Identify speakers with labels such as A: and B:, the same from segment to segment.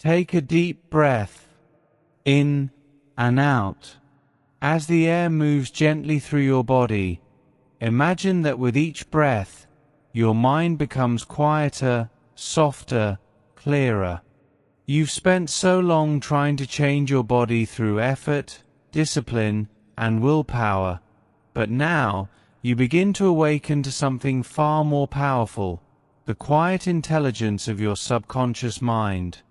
A: Take a deep breath, in and out. As the air moves gently through your body, imagine that with each breath, your mind becomes quieter, softer, clearer. You've spent so long trying to change your body through effort, discipline, and willpower, but now you begin to awaken to something far more powerful, the quiet intelligence of your subconscious mind.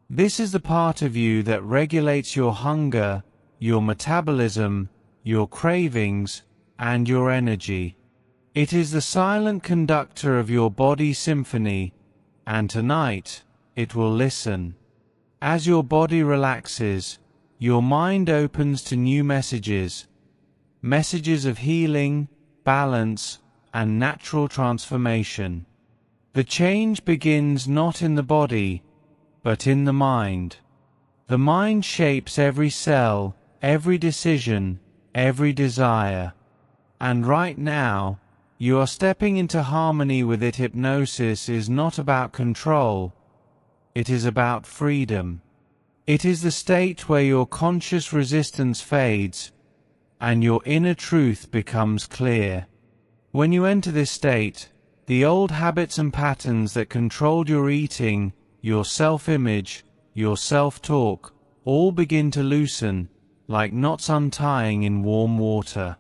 A: This is the part of you that regulates your hunger, your metabolism, your cravings, and your energy. It is the silent conductor of your body's symphony, and tonight it will listen. As your body relaxes, your mind opens to new messages, messages of healing, balance, and natural transformation. The change begins not in the body, but in the mind. The mind shapes every cell, every decision, every desire. And right now, you are stepping into harmony with it. Hypnosis is not about control. It is about freedom. It is the state where your conscious resistance fades and your inner truth becomes clear. When you enter this state, the old habits and patterns that controlled your eating, your self-image, your self-talk, all begin to loosen, like knots untying in warm water.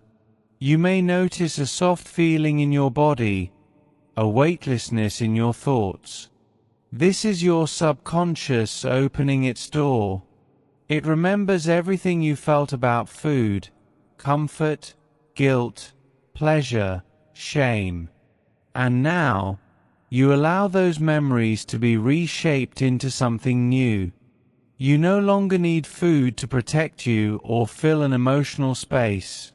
A: You may notice a soft feeling in your body, a weightlessness in your thoughts. This is your subconscious opening its door. It remembers everything you felt about food, comfort, guilt, pleasure, shame. And now, you allow those memories to be reshaped into something new. You no longer need food to protect you or fill an emotional space.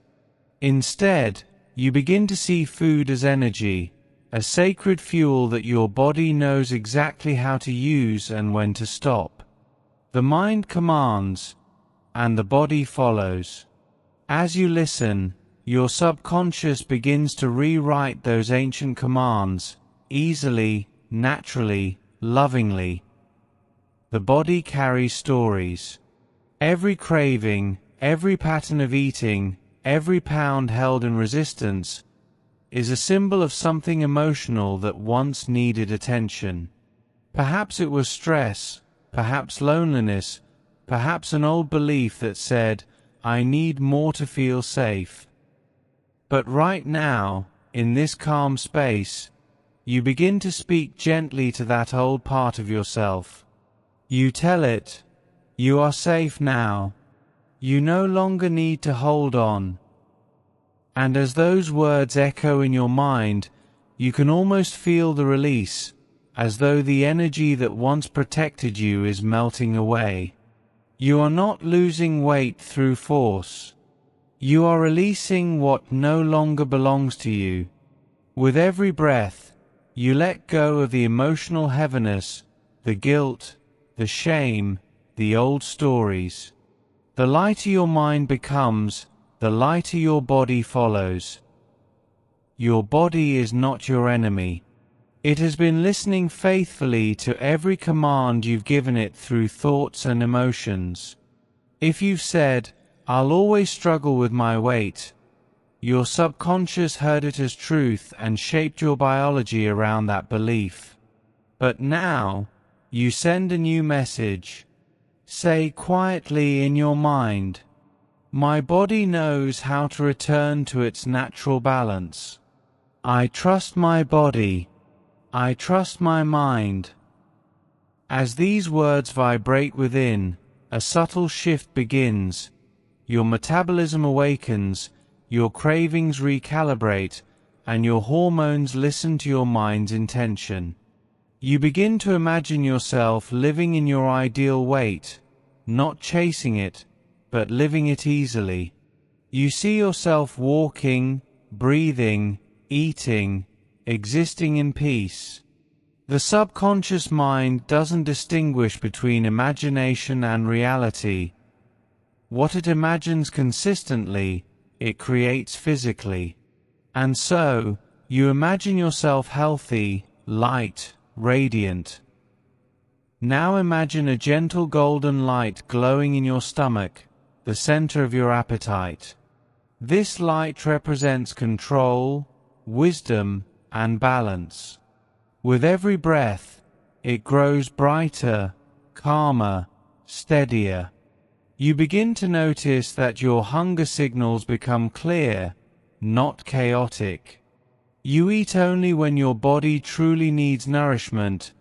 A: Instead, you begin to see food as energy, a sacred fuel that your body knows exactly how to use and when to stop. The mind commands, and the body follows. As you listen, your subconscious begins to rewrite those ancient commands, easily, naturally, lovingly. The body carries stories. Every craving, every pattern of eating, every pound held in resistance is a symbol of something emotional that once needed attention. Perhaps it was stress, perhaps loneliness, perhaps an old belief that said, "I need more to feel safe." But right now, in this calm space, you begin to speak gently to that old part of yourself. You tell it, "You are safe now. You no longer need to hold on." And as those words echo in your mind, you can almost feel the release, as though the energy that once protected you is melting away. You are not losing weight through force. You are releasing what no longer belongs to you. With every breath, you let go of the emotional heaviness, the guilt, the shame, the old stories. The lighter your mind becomes, the lighter your body follows. Your body is not your enemy. It has been listening faithfully to every command you've given it through thoughts and emotions. If you've said, "I'll always struggle with my weight," your subconscious heard it as truth and shaped your biology around that belief. But now, you send a new message. Say quietly in your mind, "My body knows how to return to its natural balance. I trust my body. I trust my mind." As these words vibrate within, a subtle shift begins. Your metabolism awakens, your cravings recalibrate, and your hormones listen to your mind's intention. You begin to imagine yourself living in your ideal weight, not chasing it, but living it easily. You see yourself walking, breathing, eating, existing in peace. The subconscious mind doesn't distinguish between imagination and reality. What it imagines consistently, it creates physically. And so, you imagine yourself healthy, light, radiant. Now imagine a gentle golden light glowing in your stomach, the center of your appetite. This light represents control, wisdom, and balance. With every breath, it grows brighter, calmer, steadier. You begin to notice that your hunger signals become clear, not chaotic. You eat only when your body truly needs nourishment,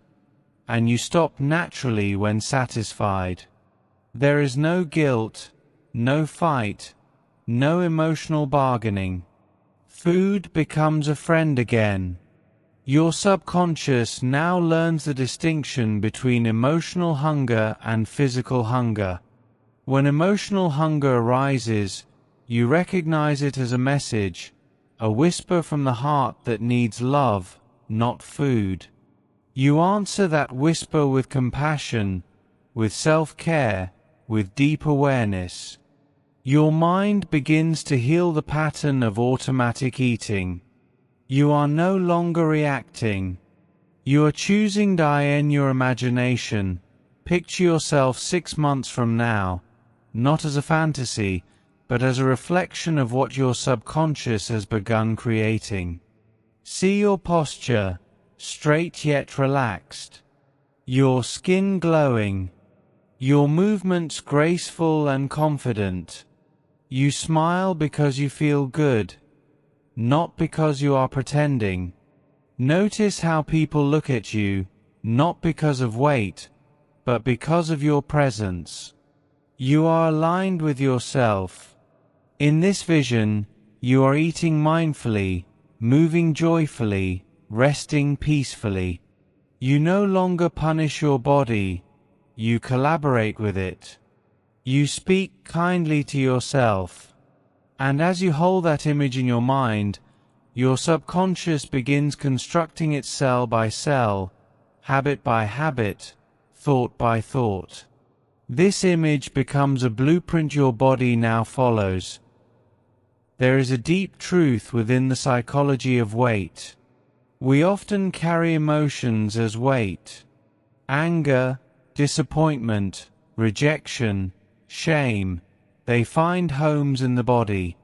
A: and you stop naturally when satisfied. There is no guilt, no fight, no emotional bargaining. Food becomes a friend again. Your subconscious now learns the distinction between emotional hunger and physical hunger. When emotional hunger arises, you recognize it as a message, a whisper from the heart that needs love, not food. You answer that whisper with compassion, with self-care, with deep awareness. Your mind begins to heal the pattern of automatic eating. You are no longer reacting. You are choosing in your imagination. Picture yourself 6 months from now, not as a fantasy, but as a reflection of what your subconscious has begun creating. See your posture, straight yet relaxed. Your skin glowing. Your movements graceful and confident. You smile because you feel good, not because you are pretending. Notice how people look at you, not because of weight, but because of your presence. You are aligned with yourself. In this vision, you are eating mindfully, moving joyfully, resting peacefully. You no longer punish your body, you collaborate with it. You speak kindly to yourself. And as you hold that image in your mind, your subconscious begins constructing it cell by cell, habit by habit, thought by thought. This image becomes a blueprint your body now follows. There is a deep truth within the psychology of weight. We often carry emotions as weight. Anger, disappointment, rejection, shame, they find homes in the body.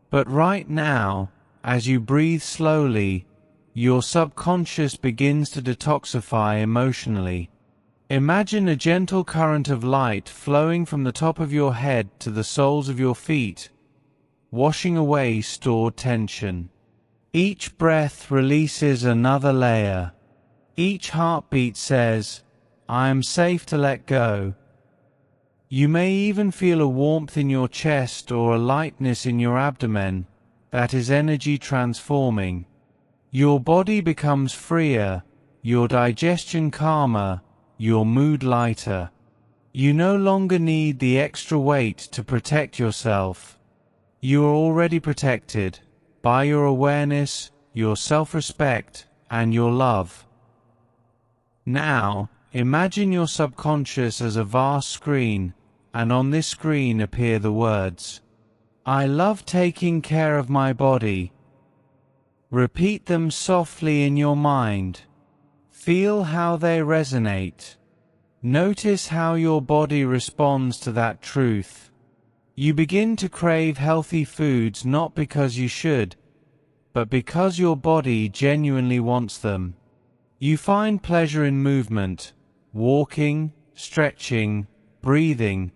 A: But right now, as you breathe slowly, your subconscious begins to detoxify emotionally. Imagine a gentle current of light flowing from the top of your head to the soles of your feet, washing away stored tension. Each breath releases another layer. Each heartbeat says, I am safe to let go. You may even feel a warmth in your chest or a lightness in your abdomen. That is energy transforming. Your body becomes freer, your digestion calmer, your mood lighter. You no longer need the extra weight to protect yourself. You are already protected by your awareness, your self-respect, and your love. Now, imagine your subconscious as a vast screen, and on this screen appear the words, I love taking care of my body. Repeat them softly in your mind. Feel how they resonate. Notice how your body responds to that truth. You begin to crave healthy foods not because you should, but because your body genuinely wants them. You find pleasure in movement, walking, stretching, breathing,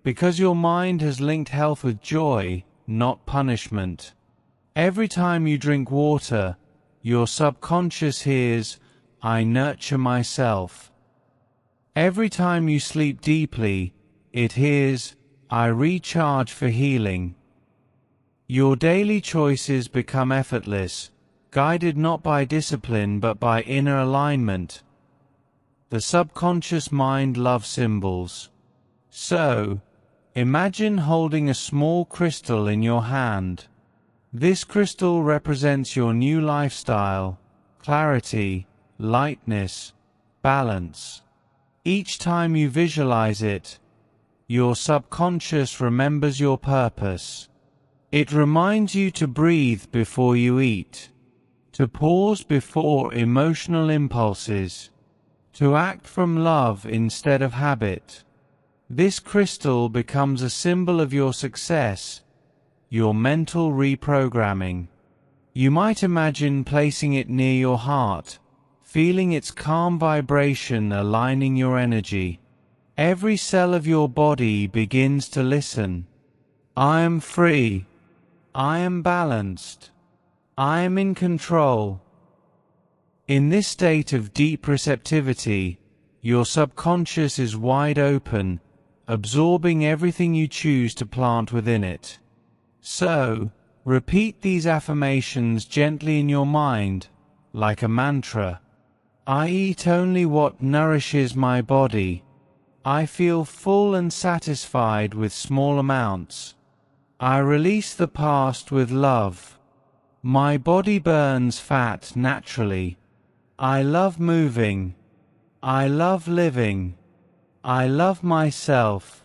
A: because your mind has linked health with joy, not punishment. Every time you drink water, your subconscious hears, I nurture myself. Every time you sleep deeply, it hears, I recharge for healing. Your daily choices become effortless, guided not by discipline but by inner alignment. The subconscious mind loves symbols. So, imagine holding a small crystal in your hand. This crystal represents your new lifestyle, clarity, lightness, balance. Each time you visualize it, your subconscious remembers your purpose. It reminds you to breathe before you eat, to pause before emotional impulses, to act from love instead of habit. This crystal becomes a symbol of your success, your mental reprogramming. You might imagine placing it near your heart, feeling its calm vibration aligning your energy. Every cell of your body begins to listen. I am free. I am balanced. I am in control. In this state of deep receptivity, your subconscious is wide open, absorbing everything you choose to plant within it. So, repeat these affirmations gently in your mind, like a mantra. I eat only what nourishes my body. I feel full and satisfied with small amounts. I release the past with love. My body burns fat naturally. I love moving. I love living. I love myself.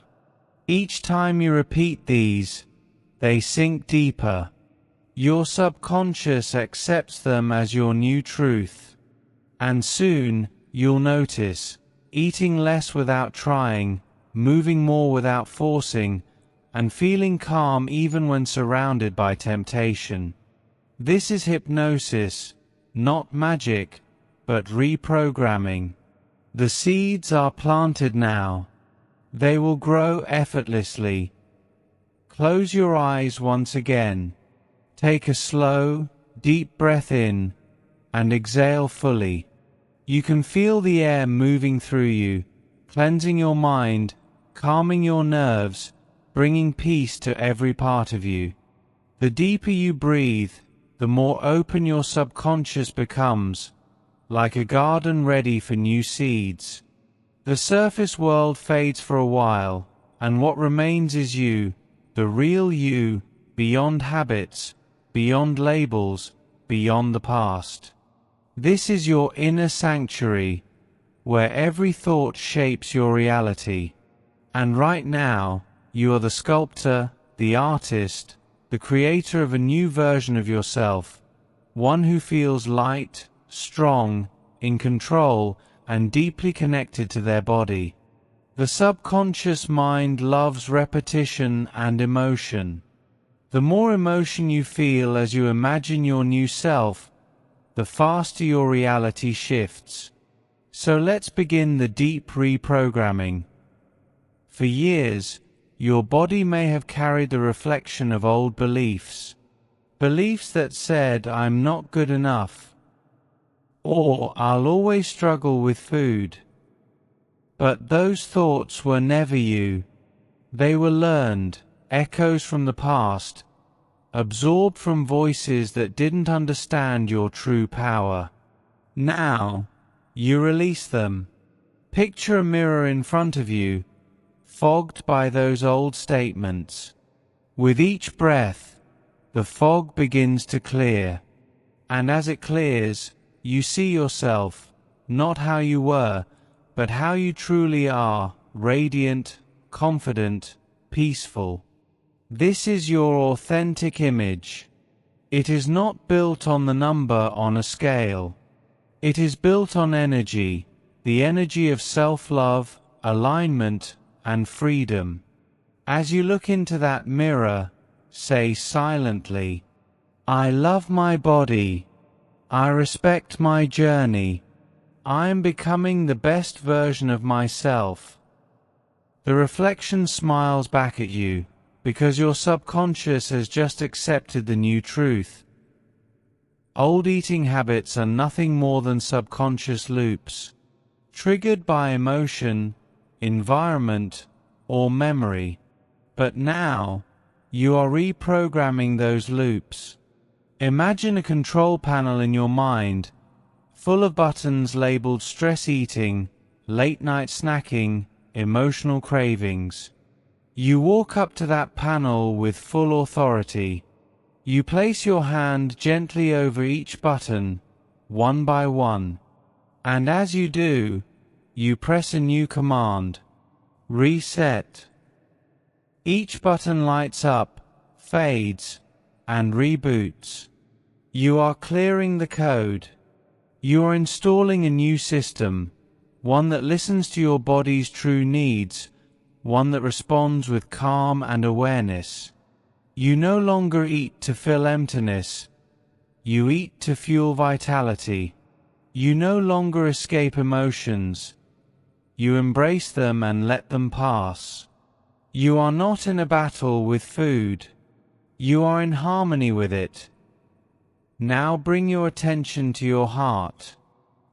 A: Each time you repeat these, they sink deeper. Your subconscious accepts them as your new truth. And soon, you'll notice, eating less without trying, moving more without forcing, and feeling calm even when surrounded by temptation. This is hypnosis, not magic, but reprogramming. The seeds are planted now. They will grow effortlessly. Close your eyes once again. Take a slow, deep breath in and exhale fully. You can feel the air moving through you, cleansing your mind, calming your nerves, bringing peace to every part of you. The deeper you breathe, the more open your subconscious becomes, like a garden ready for new seeds. The surface world fades for a while, and what remains is you, the real you, beyond habits, beyond labels, beyond the past. This is your inner sanctuary, where every thought shapes your reality. And right now, you are the sculptor, the artist, the creator of a new version of yourself, one who feels light, strong, in control, and deeply connected to their body. The subconscious mind loves repetition and emotion. The more emotion you feel as you imagine your new self, the faster your reality shifts. So let's begin the deep reprogramming. For years, your body may have carried the reflection of old beliefs. Beliefs that said, I'm not good enough, or I'll always struggle with food. But those thoughts were never you. They were learned, echoes from the past, absorbed from voices that didn't understand your true power. Now, you release them. Picture a mirror in front of you, fogged by those old statements. With each breath, the fog begins to clear. And as it clears, you see yourself, not how you were, but how you truly are, radiant, confident, peaceful. This is your authentic image. It is not built on the number on a scale. It is built on energy, the energy of self-love, alignment, and freedom. As you look into that mirror, say silently, I love my body. I respect my journey. I am becoming the best version of myself. The reflection smiles back at you, because your subconscious has just accepted the new truth. Old eating habits are nothing more than subconscious loops, triggered by emotion, environment, or memory. But now, you are reprogramming those loops. Imagine a control panel in your mind, full of buttons labeled stress eating, late night snacking, emotional cravings. You walk up to that panel with full authority. You place your hand gently over each button, one by one. And as you do, you press a new command. Reset. Each button lights up, fades, and reboots. You are clearing the code. You are installing a new system, one that listens to your body's true needs, one that responds with calm and awareness. You no longer eat to fill emptiness. You eat to fuel vitality. You no longer escape emotions. You embrace them and let them pass. You are not in a battle with food. You are in harmony with it. Now bring your attention to your heart.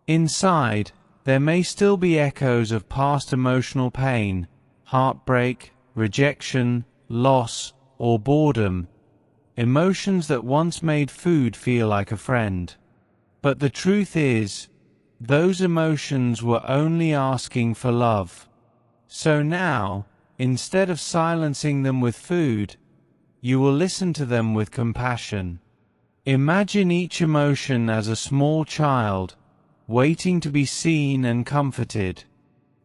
A: Inside, there may still be echoes of past emotional pain, heartbreak, rejection, loss, or boredom, emotions that once made food feel like a friend. But the truth is, those emotions were only asking for love. So now, instead of silencing them with food, you will listen to them with compassion. Imagine each emotion as a small child, waiting to be seen and comforted.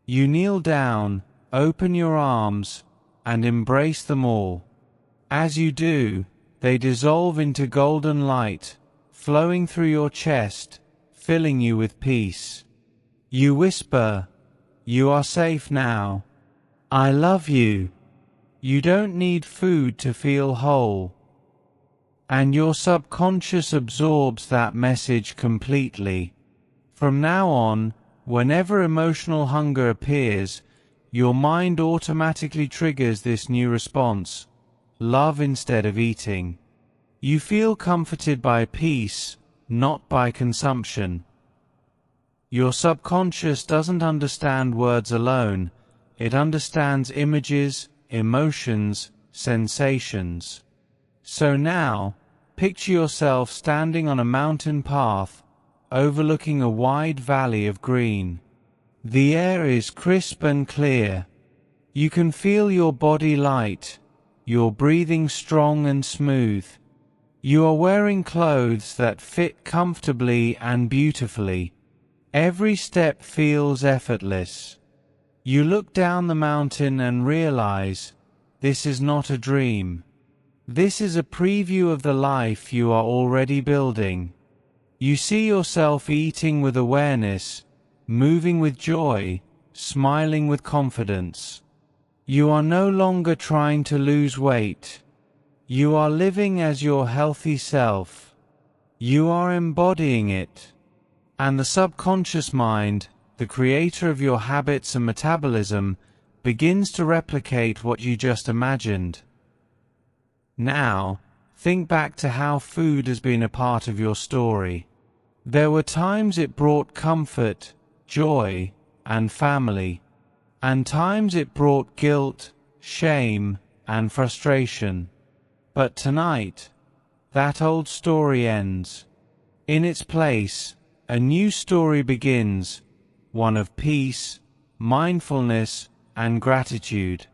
A: You kneel down, open your arms, and embrace them all. As you do, they dissolve into golden light, flowing through your chest, filling you with peace. You whisper, "You are safe now. I love you." You don't need food to feel whole. And your subconscious absorbs that message completely. From now on, whenever emotional hunger appears, your mind automatically triggers this new response: love instead of eating. You feel comforted by peace, not by consumption. Your subconscious doesn't understand words alone. It understands images, emotions, sensations. So now, picture yourself standing on a mountain path, overlooking a wide valley of green. The air is crisp and clear. You can feel your body light, your breathing strong and smooth. You are wearing clothes that fit comfortably and beautifully. Every step feels effortless. You look down the mountain and realize, this is not a dream. This is a preview of the life you are already building. You see yourself eating with awareness, moving with joy, smiling with confidence. You are no longer trying to lose weight. You are living as your healthy self. You are embodying it. And the subconscious mind, the creator of your habits and metabolism, begins to replicate what you just imagined. Now, think back to how food has been a part of your story. There were times it brought comfort, joy, and family, and times it brought guilt, shame, and frustration. But tonight, that old story ends. In its place, a new story begins, one of peace, mindfulness, and gratitude.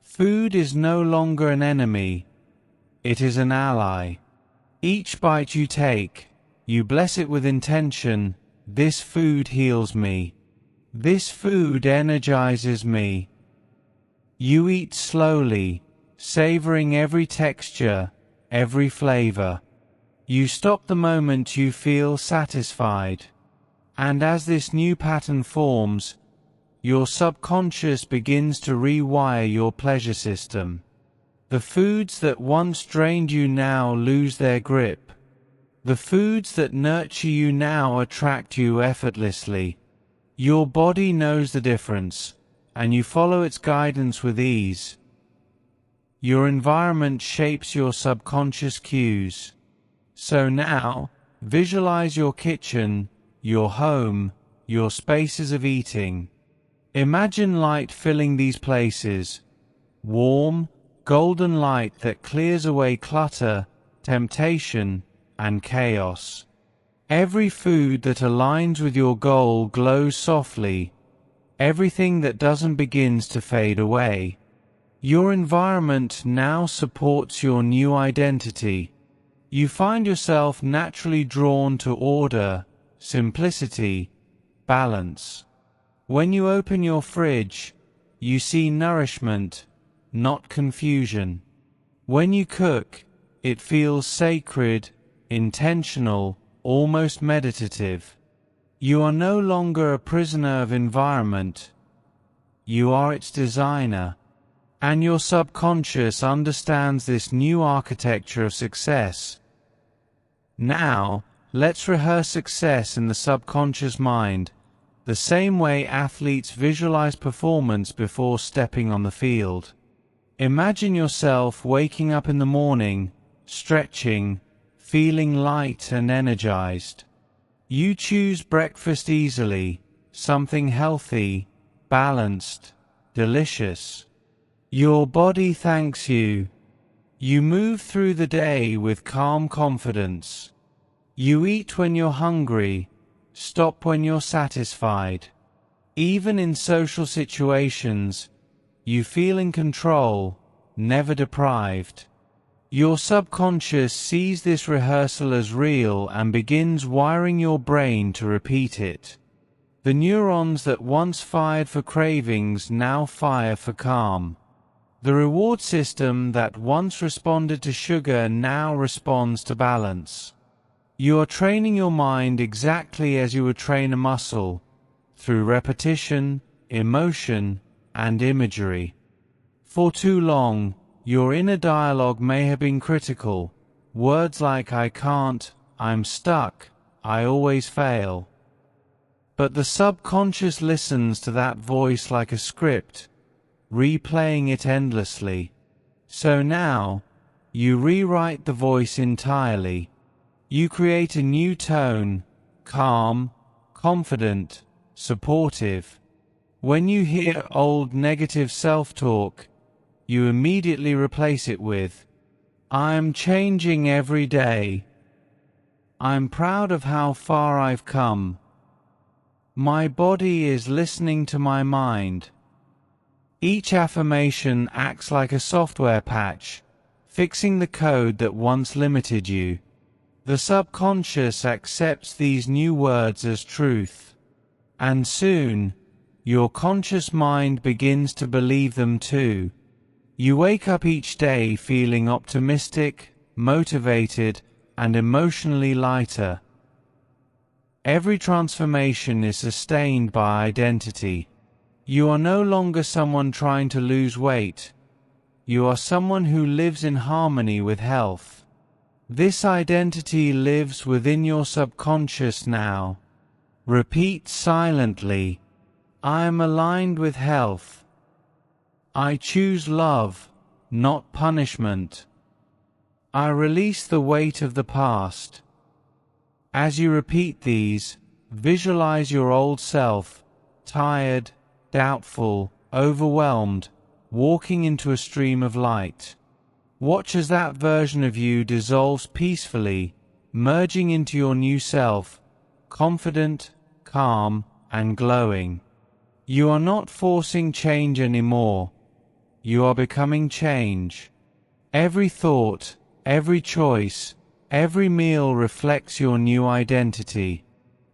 A: Food is no longer an enemy. It is an ally. Each bite you take, you bless it with intention. This food heals me. This food energizes me. You eat slowly, savoring every texture, every flavor. You stop the moment you feel satisfied. And as this new pattern forms, your subconscious begins to rewire your pleasure system. The foods that once drained you now lose their grip. The foods that nurture you now attract you effortlessly. Your body knows the difference, and you follow its guidance with ease. Your environment shapes your subconscious cues. So now, visualize your kitchen, your home, your spaces of eating. Imagine light filling these places. Warm, golden light that clears away clutter, temptation, and chaos. Every food that aligns with your goal glows softly. Everything that doesn't begins to fade away. Your environment now supports your new identity. You find yourself naturally drawn to order, simplicity, balance. When you open your fridge, you see nourishment, not confusion. When you cook, it feels sacred, intentional, almost meditative. You are no longer a prisoner of environment. You are its designer. And your subconscious understands this new architecture of success. Now, let's rehearse success in the subconscious mind, the same way athletes visualize performance before stepping on the field. Imagine yourself waking up in the morning, stretching, feeling light and energized. You choose breakfast easily, something healthy, balanced, delicious. Your body thanks you. You move through the day with calm confidence. You eat when you're hungry, stop when you're satisfied. Even in social situations, you feel in control, never deprived. Your subconscious sees this rehearsal as real and begins wiring your brain to repeat it. The neurons that once fired for cravings now fire for calm. The reward system that once responded to sugar now responds to balance. You are training your mind exactly as you would train a muscle, through repetition, emotion, and imagery. For too long, your inner dialogue may have been critical. Words like "I can't," "I'm stuck," "I always fail." But the subconscious listens to that voice like a script, replaying it endlessly. So now, you rewrite the voice entirely. You create a new tone, calm, confident, supportive. When you hear old negative self-talk, you immediately replace it with, "I'm changing every day. I'm proud of how far I've come. My body is listening to my mind." Each affirmation acts like a software patch, fixing the code that once limited you. The subconscious accepts these new words as truth. And soon, your conscious mind begins to believe them too. You wake up each day feeling optimistic, motivated, and emotionally lighter. Every transformation is sustained by identity. You are no longer someone trying to lose weight. You are someone who lives in harmony with health. This identity lives within your subconscious now. Repeat silently, "I am aligned with health. I choose love, not punishment. I release the weight of the past." As you repeat these, visualize your old self, tired, doubtful, overwhelmed, walking into a stream of light. Watch as that version of you dissolves peacefully, merging into your new self, confident, calm, and glowing. You are not forcing change anymore. You are becoming change. Every thought, every choice, every meal reflects your new identity.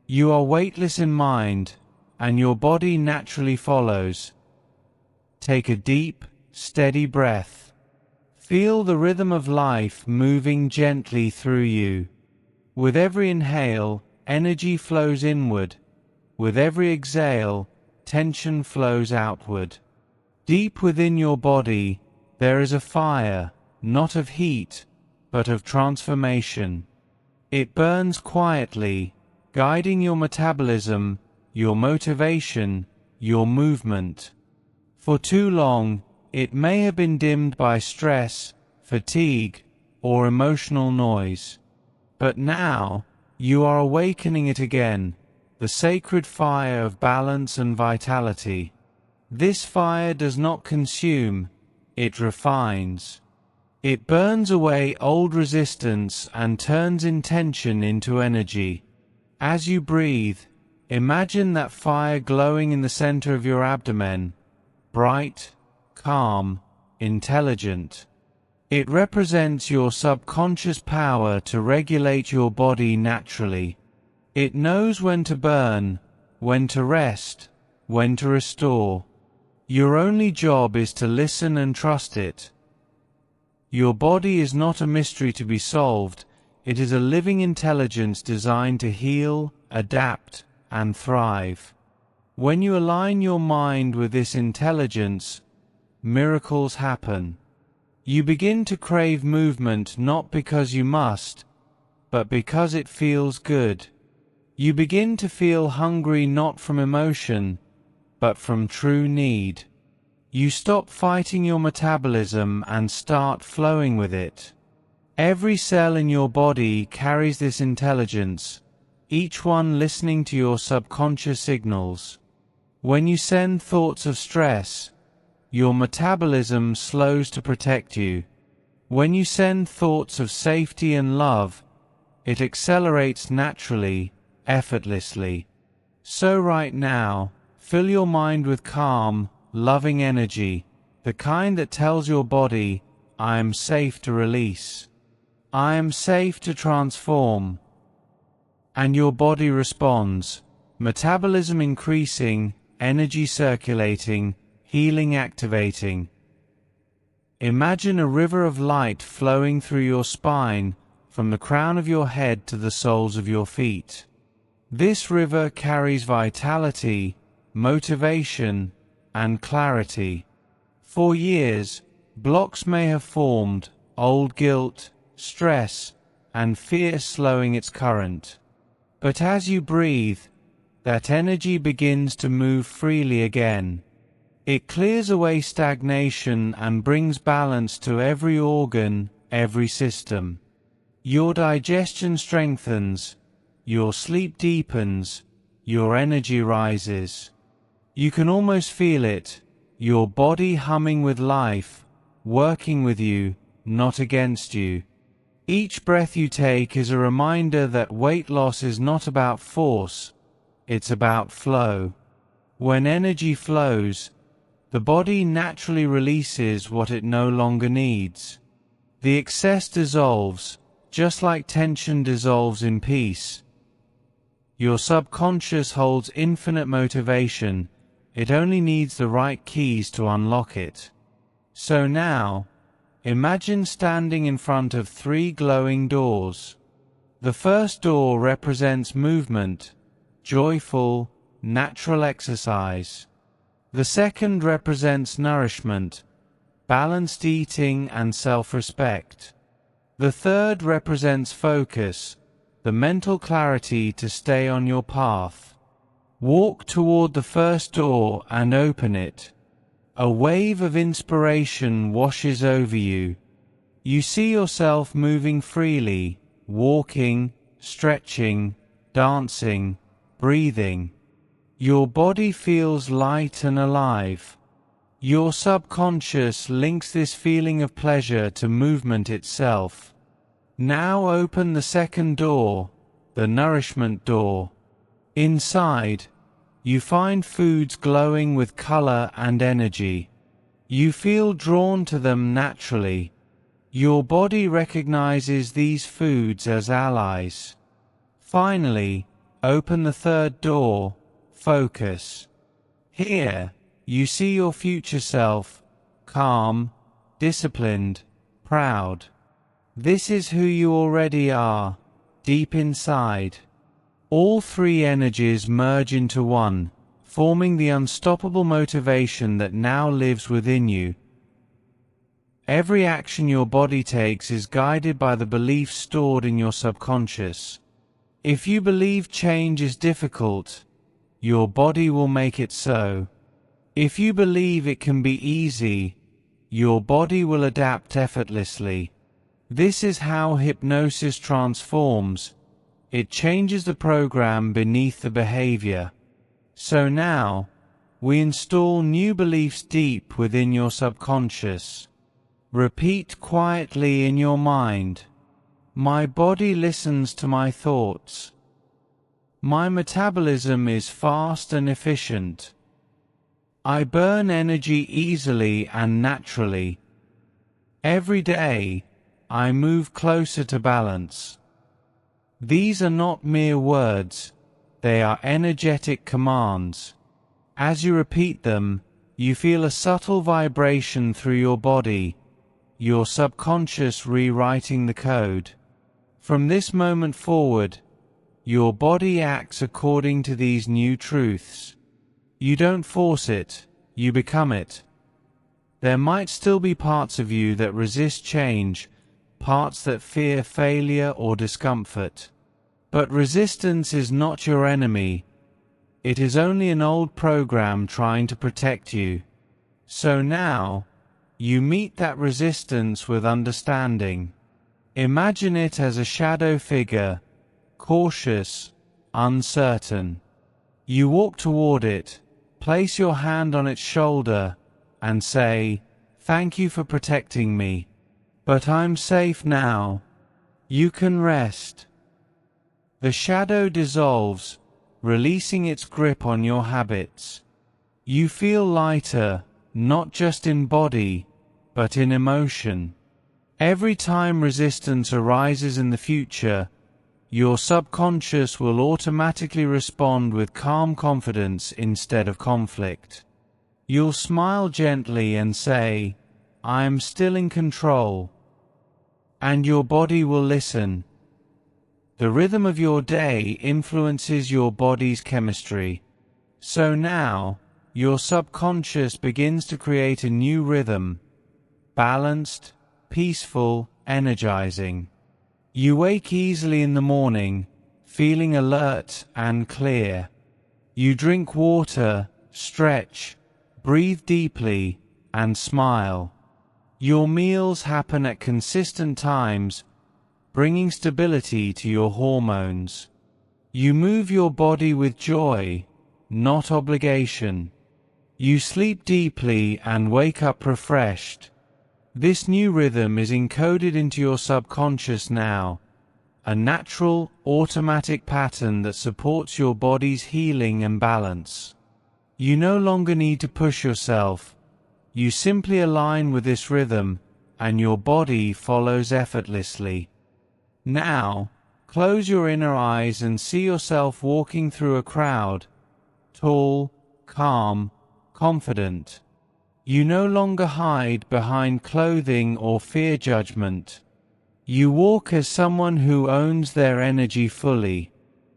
A: You are weightless in mind, and your body naturally follows. Take a deep, steady breath. Feel the rhythm of life moving gently through you. With every inhale, energy flows inward. With every exhale, tension flows outward. Deep within your body, there is a fire, not of heat, but of transformation. It burns quietly, guiding your metabolism, your motivation, your movement. For too long, it may have been dimmed by stress, fatigue, or emotional noise. But now, you are awakening it again, the sacred fire of balance and vitality. This fire does not consume, it refines. It burns away old resistance and turns intention into energy. As you breathe, imagine that fire glowing in the center of your abdomen, bright, calm, intelligent. It represents your subconscious power to regulate your body naturally. It knows when to burn, when to rest, when to restore. Your only job is to listen and trust it. Your body is not a mystery to be solved. It is a living intelligence designed to heal, adapt, and thrive. When you align your mind with this intelligence, miracles happen. You begin to crave movement not because you must, but because it feels good. You begin to feel hungry not from emotion, but from true need. You stop fighting your metabolism and start flowing with it. Every cell in your body carries this intelligence, each one listening to your subconscious signals. When you send thoughts of stress, your metabolism slows to protect you. When you send thoughts of safety and love, it accelerates naturally, effortlessly. So right now, fill your mind with calm, loving energy, the kind that tells your body, I am safe to release. I am safe to transform. And your body responds, metabolism increasing, energy circulating, healing activating. Imagine a river of light flowing through your spine, from the crown of your head to the soles of your feet. This river carries vitality, motivation, and clarity. For years, blocks may have formed, old guilt, stress, and fear slowing its current. But as you breathe, that energy begins to move freely again. It clears away stagnation and brings balance to every organ, every system. Your digestion strengthens, your sleep deepens, your energy rises. You can almost feel it, your body humming with life, working with you, not against you. Each breath you take is a reminder that weight loss is not about force, it's about flow. When energy flows, the body naturally releases what it no longer needs. The excess dissolves, just like tension dissolves in peace. Your subconscious holds infinite motivation, it only needs the right keys to unlock it. So now, imagine standing in front of 3 glowing doors. The first door represents movement, joyful, natural exercise. The second represents nourishment, balanced eating and self-respect. The third represents focus, the mental clarity to stay on your path. Walk toward the first door and open it. A wave of inspiration washes over you. You see yourself moving freely, walking, stretching, dancing, breathing. Your body feels light and alive. Your subconscious links this feeling of pleasure to movement itself. Now open the second door, the nourishment door. Inside, you find foods glowing with color and energy. You feel drawn to them naturally. Your body recognizes these foods as allies. Finally, open the third door, focus. Here, you see your future self, calm, disciplined, proud. This is who you already are, deep inside. All 3 energies merge into one, forming the unstoppable motivation that now lives within you. Every action your body takes is guided by the beliefs stored in your subconscious. If you believe change is difficult, your body will make it so. If you believe it can be easy, your body will adapt effortlessly. This is how hypnosis transforms. It changes the program beneath the behavior. So now, we install new beliefs deep within your subconscious. Repeat quietly in your mind, my body listens to my thoughts. My metabolism is fast and efficient. I burn energy easily and naturally. Every day, I move closer to balance. These are not mere words, they are energetic commands. As you repeat them, you feel a subtle vibration through your body, your subconscious rewriting the code. From this moment forward, Your body acts according to these new truths. You don't force it, you become it. There might still be parts of you that resist change, parts that fear failure or discomfort. But resistance is not your enemy. It is only an old program trying to protect you. So now, you meet that resistance with understanding. Imagine it as a shadow figure, cautious, uncertain. You walk toward it, place your hand on its shoulder, and say, "Thank you for protecting me. But I'm safe now. You can rest." The shadow dissolves, releasing its grip on your habits. You feel lighter, not just in body, but in emotion. Every time resistance arises in the future, your subconscious will automatically respond with calm confidence instead of conflict. You'll smile gently and say, "I am still in control." And your body will listen. The rhythm of your day influences your body's chemistry. So now, your subconscious begins to create a new rhythm, balanced, peaceful, energizing. You wake easily in the morning, feeling alert and clear. You drink water, stretch, breathe deeply, and smile. Your meals happen at consistent times, bringing stability to your hormones. You move your body with joy, not obligation. You sleep deeply and wake up refreshed. This new rhythm is encoded into your subconscious now, a natural, automatic pattern that supports your body's healing and balance. You no longer need to push yourself. You simply align with this rhythm, and your body follows effortlessly. Now, close your inner eyes and see yourself walking through a crowd, tall, calm, confident. You no longer hide behind clothing or fear judgment. You walk as someone who owns their energy fully.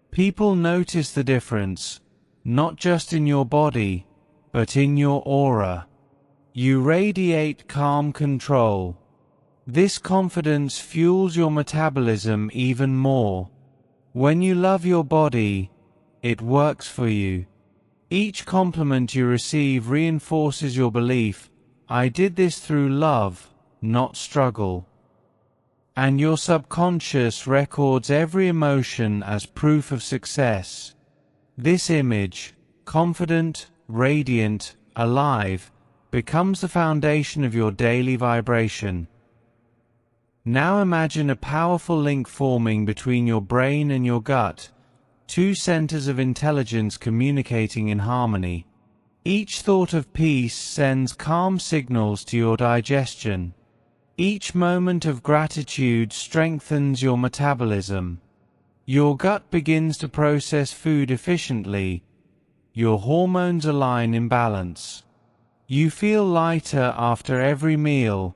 A: People notice the difference, not just in your body, but in your aura. You radiate calm control. This confidence fuels your metabolism even more. When you love your body, it works for you. Each compliment you receive reinforces your belief, "I did this through love, not struggle." And your subconscious records every emotion as proof of success. This image, confident, radiant, alive, becomes the foundation of your daily vibration. Now imagine a powerful link forming between your brain and your gut, two centers of intelligence communicating in harmony. Each thought of peace sends calm signals to your digestion. Each moment of gratitude strengthens your metabolism. Your gut begins to process food efficiently. Your hormones align in balance. You feel lighter after every meal,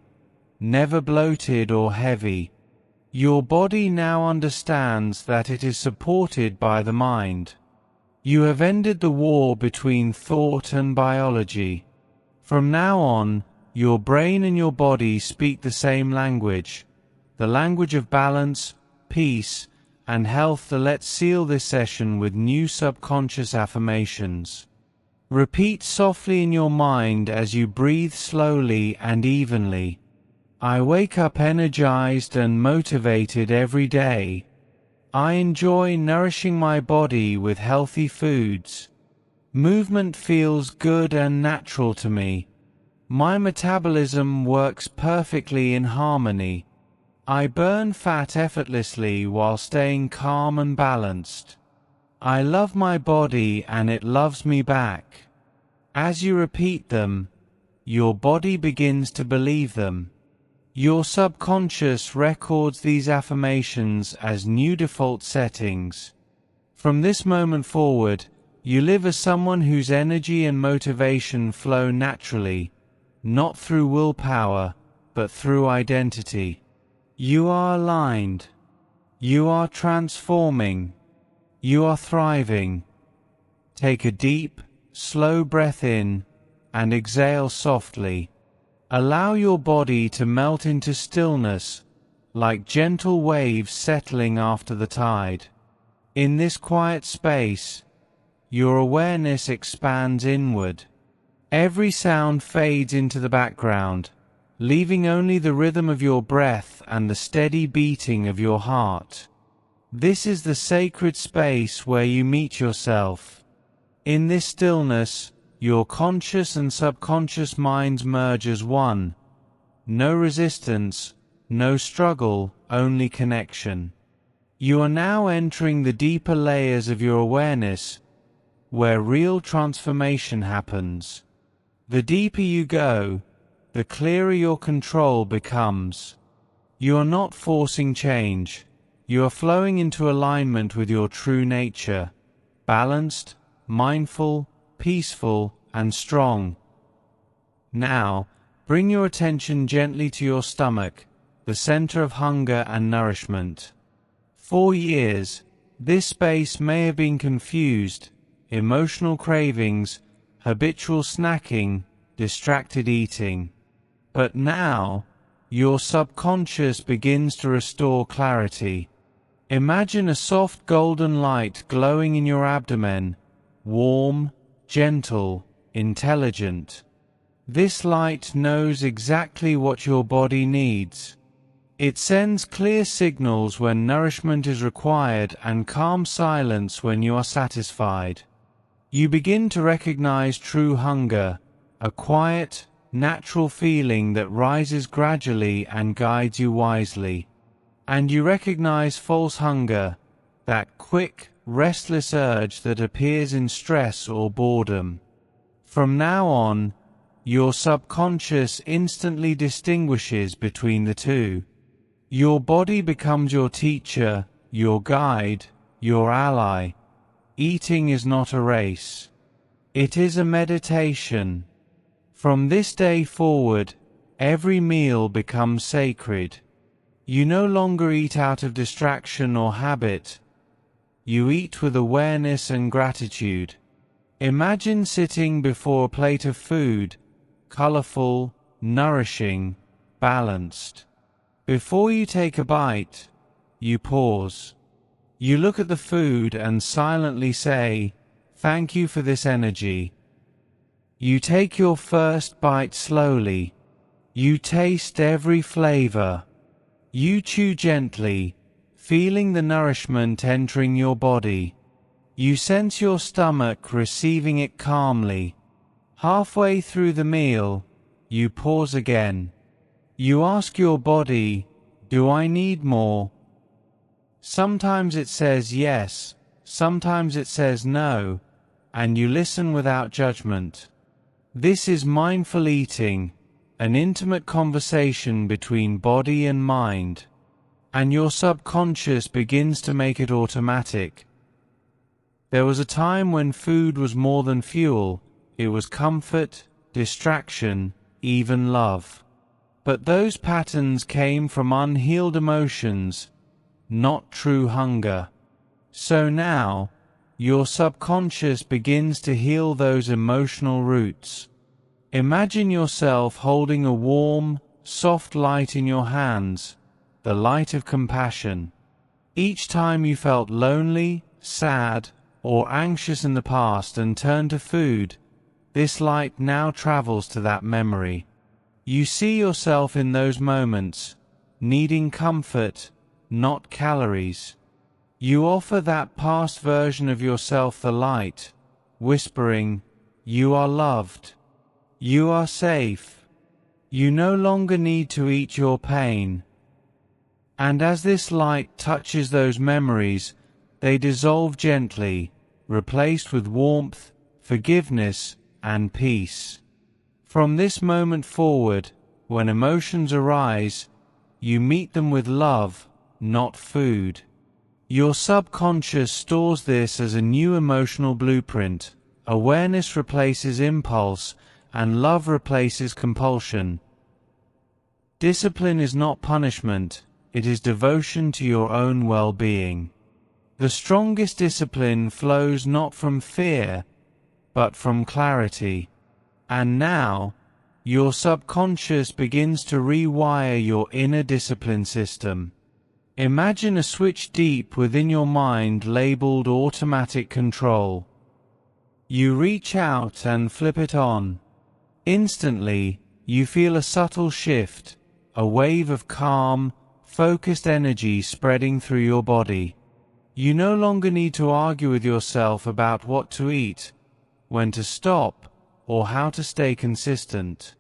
A: never bloated or heavy. Your body now understands that it is supported by the mind. You have ended the war between thought and biology. From now on, your brain and your body speak the same language, the language of balance, peace, and health. Let's seal this session with new subconscious affirmations. Repeat softly in your mind as you breathe slowly and evenly. I wake up energized and motivated every day. I enjoy nourishing my body with healthy foods. Movement feels good and natural to me. My metabolism works perfectly in harmony. I burn fat effortlessly while staying calm and balanced. I love my body and it loves me back. As you repeat them, your body begins to believe them. Your subconscious records these affirmations as new default settings. From this moment forward, you live as someone whose energy and motivation flow naturally, not through willpower, but through identity. You are aligned. You are transforming. You are thriving. Take a deep, slow breath in and exhale softly. Allow your body to melt into stillness, like gentle waves settling after the tide. In this quiet space, your awareness expands inward. Every sound fades into the background, leaving only the rhythm of your breath and the steady beating of your heart. This is the sacred space where you meet yourself. In this stillness, your conscious and subconscious minds merge as one. No resistance, no struggle, only connection. You are now entering the deeper layers of your awareness, where real transformation happens. The deeper you go, the clearer your control becomes. You are not forcing change. You are flowing into alignment with your true nature, balanced, mindful, peaceful, and strong. Now, bring your attention gently to your stomach, the center of hunger and nourishment. For years, this space may have been confused: emotional cravings, habitual snacking, distracted eating. But now, your subconscious begins to restore clarity. Imagine a soft golden light glowing in your abdomen, warm, gentle, intelligent. This light knows exactly what your body needs. It sends clear signals when nourishment is required and calm silence when you are satisfied. You begin to recognize true hunger, a quiet, natural feeling that rises gradually and guides you wisely. And you recognize false hunger, that quick, restless urge that appears in stress or boredom. From now on, your subconscious instantly distinguishes between the two. Your body becomes your teacher, your guide, your ally. Eating is not a race. It is a meditation. From this day forward, every meal becomes sacred. You no longer eat out of distraction or habit. You eat with awareness and gratitude. Imagine sitting before a plate of food, colorful, nourishing, balanced. Before you take a bite, you pause. You look at the food and silently say, "Thank you for this energy." You take your first bite slowly. You taste every flavor. You chew gently, feeling the nourishment entering your body. You sense your stomach receiving it calmly. Halfway through the meal, you pause again. You ask your body, "Do I need more?" Sometimes it says yes, sometimes it says no, and you listen without judgment. This is mindful eating, an intimate conversation between body and mind, and your subconscious begins to make it automatic. There was a time when food was more than fuel. It was comfort, distraction, even love. But those patterns came from unhealed emotions, not true hunger. So now, your subconscious begins to heal those emotional roots. Imagine yourself holding a warm, soft light in your hands, the light of compassion. Each time you felt lonely, sad, or anxious in the past and turned to food, this light now travels to that memory. You see yourself in those moments, needing comfort, not calories. You offer that past version of yourself the light, whispering, "You are loved. You are safe. You no longer need to eat your pain." And as this light touches those memories, they dissolve gently, replaced with warmth, forgiveness, and peace. From this moment forward, when emotions arise, you meet them with love, not food. Your subconscious stores this as a new emotional blueprint. Awareness replaces impulse, and love replaces compulsion. Discipline is not punishment, it is devotion to your own well-being. The strongest discipline flows not from fear, but from clarity. And now, your subconscious begins to rewire your inner discipline system. Imagine a switch deep within your mind labeled automatic control. You reach out and flip it on. Instantly, you feel a subtle shift, a wave of calm, focused energy spreading through your body. You no longer need to argue with yourself about what to eat, when to stop, or how to stay consistent.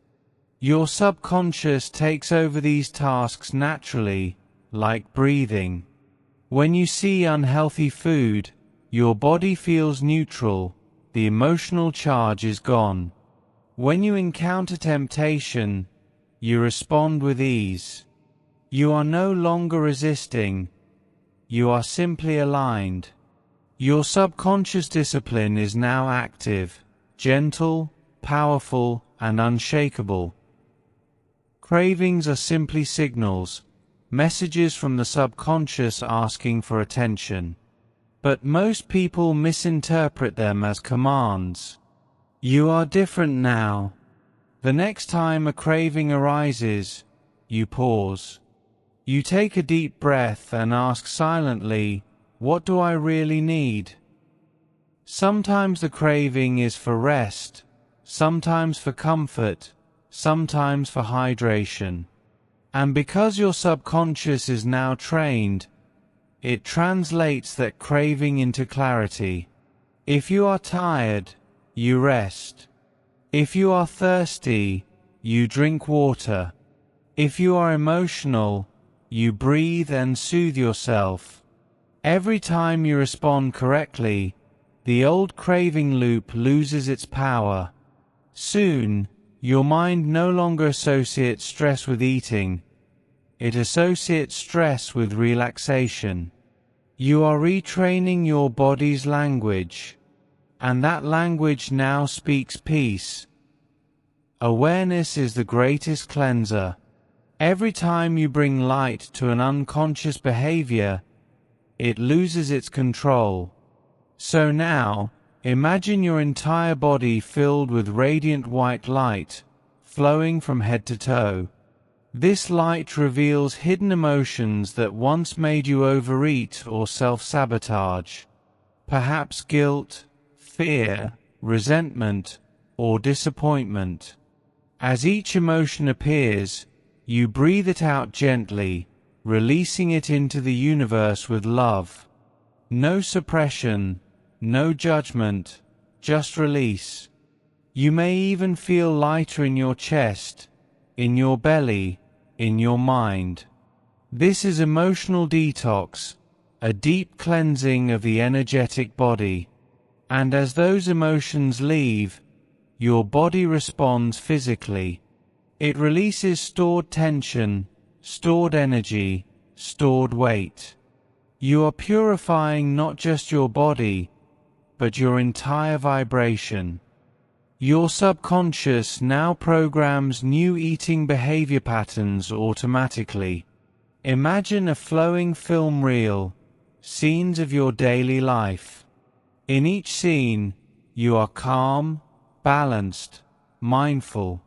A: Your subconscious takes over these tasks naturally, like breathing. When you see unhealthy food, your body feels neutral, the emotional charge is gone. When you encounter temptation, you respond with ease. You are no longer resisting, you are simply aligned. Your subconscious discipline is now active, gentle, powerful, and unshakable. Cravings are simply signals, messages from the subconscious asking for attention. But most people misinterpret them as commands. You are different now. The next time a craving arises, you pause. You take a deep breath and ask silently, what do I really need? Sometimes the craving is for rest, sometimes for comfort, sometimes for hydration. And because your subconscious is now trained, it translates that craving into clarity. If you are tired, you rest. If you are thirsty, you drink water. If you are emotional, you breathe and soothe yourself. Every time you respond correctly, the old craving loop loses its power. Soon, your mind no longer associates stress with eating. It associates stress with relaxation. You are retraining your body's language, and that language now speaks peace. Awareness is the greatest cleanser. Every time you bring light to an unconscious behavior, it loses its control. So now, imagine your entire body filled with radiant white light, flowing from head to toe. This light reveals hidden emotions that once made you overeat or self-sabotage. Perhaps guilt, fear, resentment, or disappointment. As each emotion appears, you breathe it out gently, releasing it into the universe with love. No suppression, no judgment, just release. You may even feel lighter in your chest, in your belly, in your mind. This is emotional detox, a deep cleansing of the energetic body. And as those emotions leave, your body responds physically. It releases stored tension, stored energy, stored weight. You are purifying not just your body, but your entire vibration. Your subconscious now programs new eating behavior patterns automatically. Imagine a flowing film reel, scenes of your daily life. In each scene, you are calm, balanced, mindful.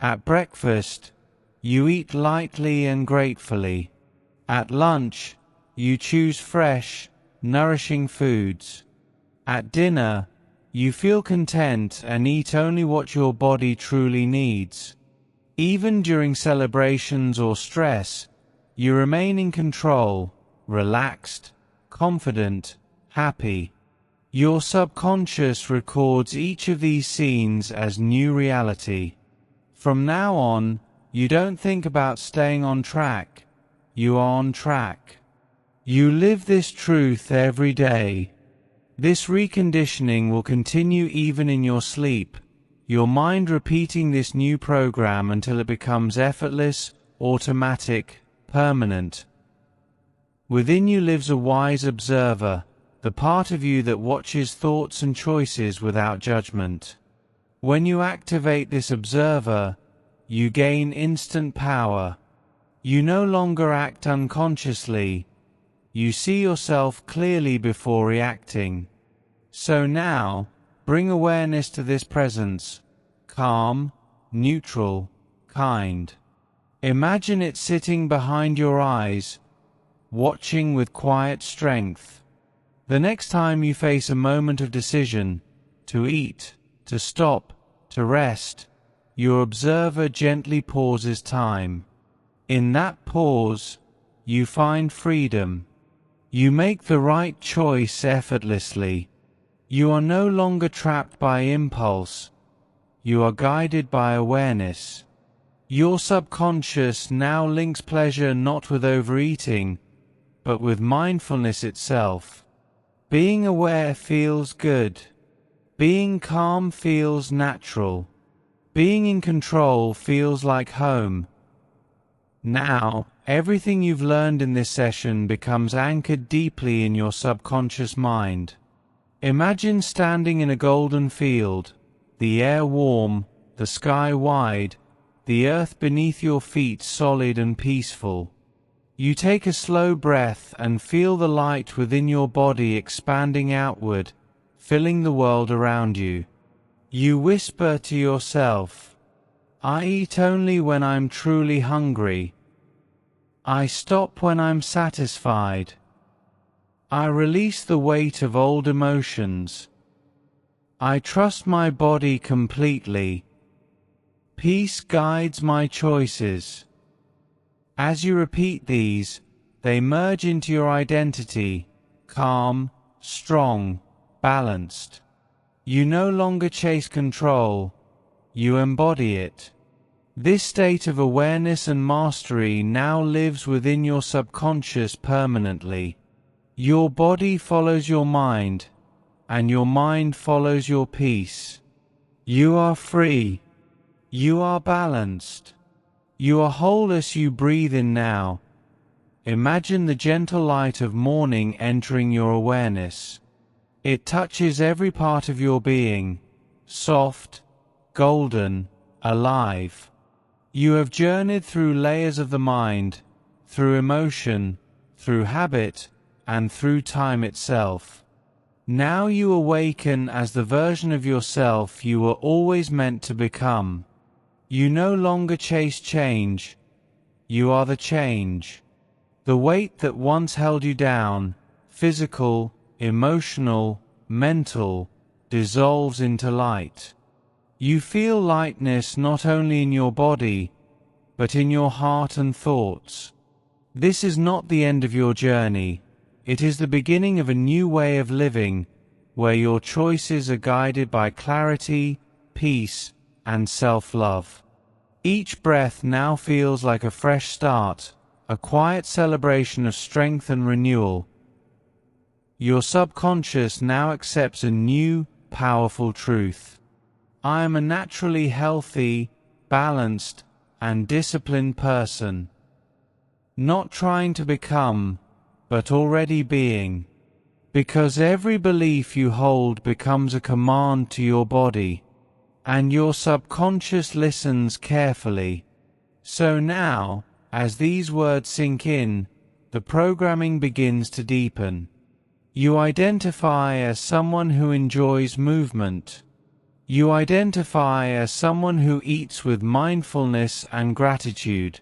A: At breakfast, you eat lightly and gratefully. At lunch, you choose fresh, nourishing foods. At dinner, you feel content and eat only what your body truly needs. Even during celebrations or stress, you remain in control, relaxed, confident, happy. Your subconscious records each of these scenes as new reality. From now on, you don't think about staying on track. You are on track. You live this truth every day. This reconditioning will continue even in your sleep, your mind repeating this new program until it becomes effortless, automatic, permanent. Within you lives a wise observer, the part of you that watches thoughts and choices without judgment. When you activate this observer, you gain instant power. You no longer act unconsciously, You see yourself clearly before reacting. So now, bring awareness to this presence, calm, neutral, kind. Imagine it sitting behind your eyes, watching with quiet strength. The next time you face a moment of decision, to eat, to stop, to rest, your observer gently pauses time. In that pause, you find freedom. You make the right choice effortlessly. You are no longer trapped by impulse. You are guided by awareness. Your subconscious now links pleasure not with overeating, but with mindfulness itself. Being aware feels good. Being calm feels natural. Being in control feels like home. Now, everything you've learned in this session becomes anchored deeply in your subconscious mind. Imagine standing in a golden field, the air warm, the sky wide, the earth beneath your feet solid and peaceful. You take a slow breath and feel the light within your body expanding outward, filling the world around you. You whisper to yourself, "I eat only when I'm truly hungry. I stop when I'm satisfied. I release the weight of old emotions. I trust my body completely. Peace guides my choices." As you repeat these, they merge into your identity, calm, strong, balanced. You no longer chase control, you embody it. This state of awareness and mastery now lives within your subconscious permanently. Your body follows your mind, and your mind follows your peace. You are free. You are balanced. You are whole as you breathe in now. Imagine the gentle light of morning entering your awareness. It touches every part of your being, soft, golden, alive. You have journeyed through layers of the mind, through emotion, through habit, and through time itself. Now you awaken as the version of yourself you were always meant to become. You no longer chase change. You are the change. The weight that once held you down, physical, emotional, mental, dissolves into light. You feel lightness not only in your body, but in your heart and thoughts. This is not the end of your journey. It is the beginning of a new way of living, where your choices are guided by clarity, peace, and self-love. Each breath now feels like a fresh start, a quiet celebration of strength and renewal. Your subconscious now accepts a new, powerful truth. I am a naturally healthy, balanced, and disciplined person. Not trying to become, but already being. Because every belief you hold becomes a command to your body, and your subconscious listens carefully. So now, as these words sink in, the programming begins to deepen. You identify as someone who enjoys movement. You identify as someone who eats with mindfulness and gratitude.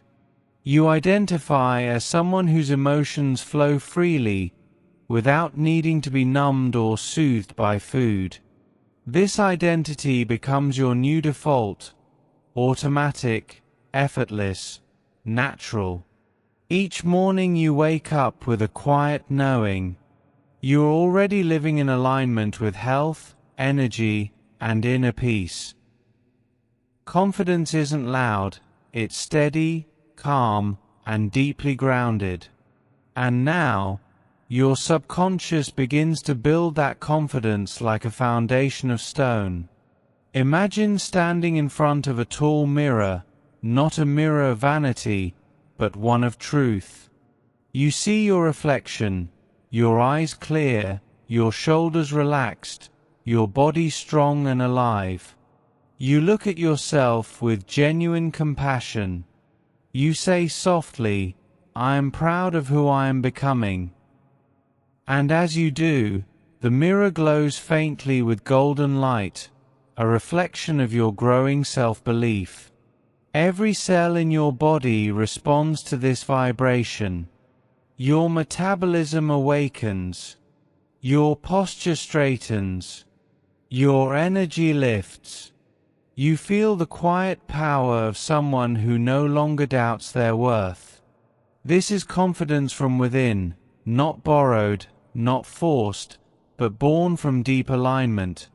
A: You identify as someone whose emotions flow freely, without needing to be numbed or soothed by food. This identity becomes your new default, automatic, effortless, natural. Each morning you wake up with a quiet knowing. You are already living in alignment with health, energy, and inner peace. Confidence isn't loud, it's steady, calm, and deeply grounded. And now, your subconscious begins to build that confidence like a foundation of stone. Imagine standing in front of a tall mirror, not a mirror of vanity, but one of truth. You see your reflection, your eyes clear, your shoulders relaxed, your body strong and alive. You look at yourself with genuine compassion. You say softly, "I am proud of who I am becoming." And as you do, the mirror glows faintly with golden light, a reflection of your growing self-belief. Every cell in your body responds to this vibration. Your metabolism awakens. Your posture straightens. Your energy lifts. You feel the quiet power of someone who no longer doubts their worth. This is confidence from within, not borrowed, not forced, but born from deep alignment.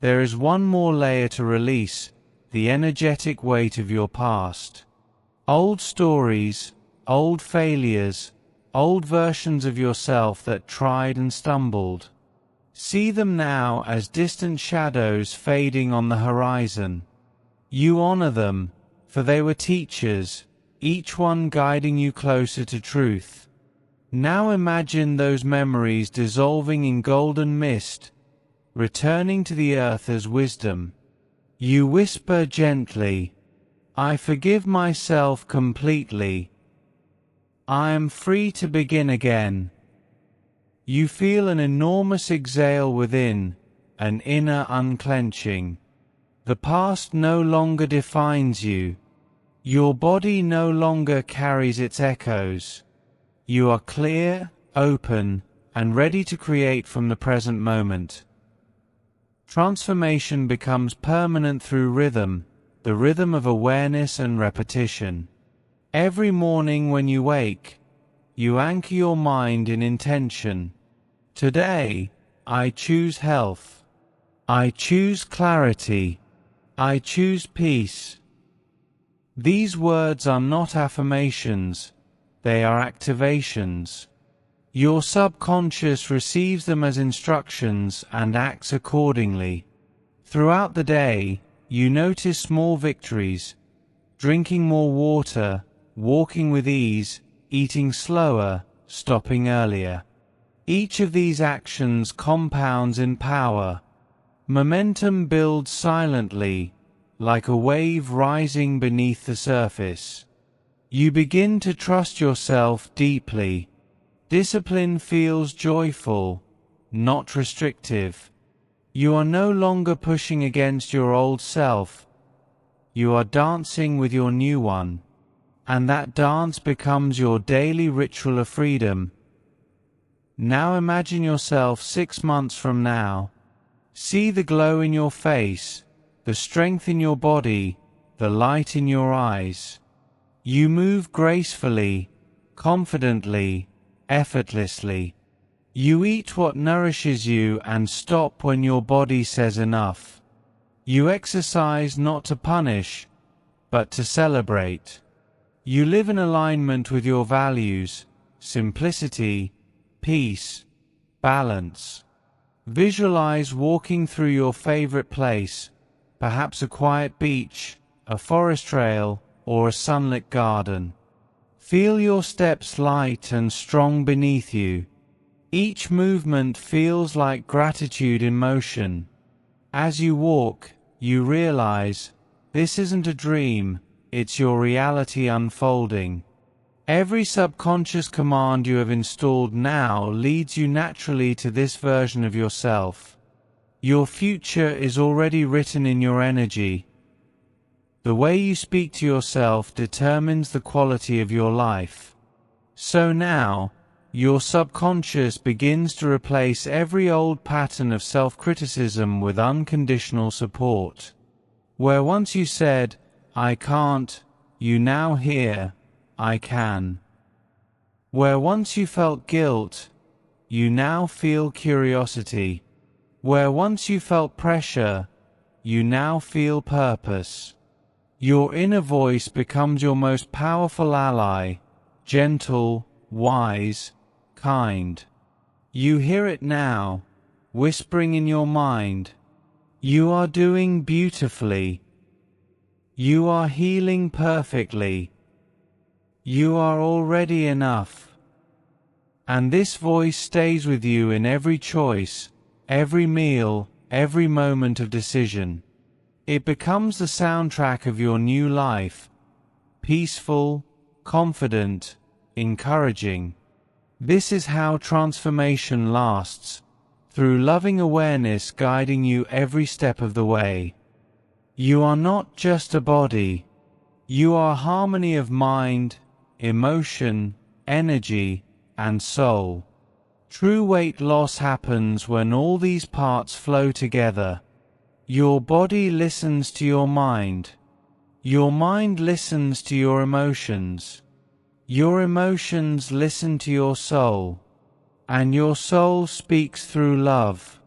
A: There is one more layer to release, the energetic weight of your past. Old stories, old failures, old versions of yourself that tried and stumbled. See them now as distant shadows fading on the horizon. You honor them, for they were teachers, each one guiding you closer to truth. Now imagine those memories dissolving in golden mist, returning to the earth as wisdom. You whisper gently, "I forgive myself completely. I am free to begin again." You feel an enormous exhale within, an inner unclenching. The past no longer defines you. Your body no longer carries its echoes. You are clear, open, and ready to create from the present moment. Transformation becomes permanent through rhythm, the rhythm of awareness and repetition. Every morning when you wake, you anchor your mind in intention. Today, I choose health. I choose clarity. I choose peace. These words are not affirmations, they are activations. Your subconscious receives them as instructions and acts accordingly. Throughout the day, you notice small victories: drinking more water, walking with ease, eating slower, stopping earlier. Each of these actions compounds in power. Momentum builds silently, like a wave rising beneath the surface. You begin to trust yourself deeply. Discipline feels joyful, not restrictive. You are no longer pushing against your old self. You are dancing with your new one. And that dance becomes your daily ritual of freedom. Now imagine yourself 6 months from now. See the glow in your face, the strength in your body, the light in your eyes. You move gracefully, confidently, effortlessly. You eat what nourishes you and stop when your body says enough. You exercise not to punish, but to celebrate. You live in alignment with your values: simplicity, peace, balance. Visualize walking through your favorite place, perhaps a quiet beach, a forest trail, or a sunlit garden. Feel your steps light and strong beneath you. Each movement feels like gratitude in motion. As you walk, you realize, this isn't a dream, it's your reality unfolding. Every subconscious command you have installed now leads you naturally to this version of yourself. Your future is already written in your energy. The way you speak to yourself determines the quality of your life. So now, your subconscious begins to replace every old pattern of self-criticism with unconditional support. Where once you said, "I can't," you now hear, "I can." Where once you felt guilt, you now feel curiosity. Where once you felt pressure, you now feel purpose. Your inner voice becomes your most powerful ally, gentle, wise, kind. You hear it now, whispering in your mind, "You are doing beautifully. You are healing perfectly. You are already enough." And this voice stays with you in every choice, every meal, every moment of decision. It becomes the soundtrack of your new life, peaceful, confident, encouraging. This is how transformation lasts, through loving awareness guiding you every step of the way. You are not just a body. You are harmony of mind, emotion, energy, and soul. True weight loss happens when all these parts flow together. Your body listens to your mind. Your mind listens to your emotions. Your emotions listen to your soul. And your soul speaks through love.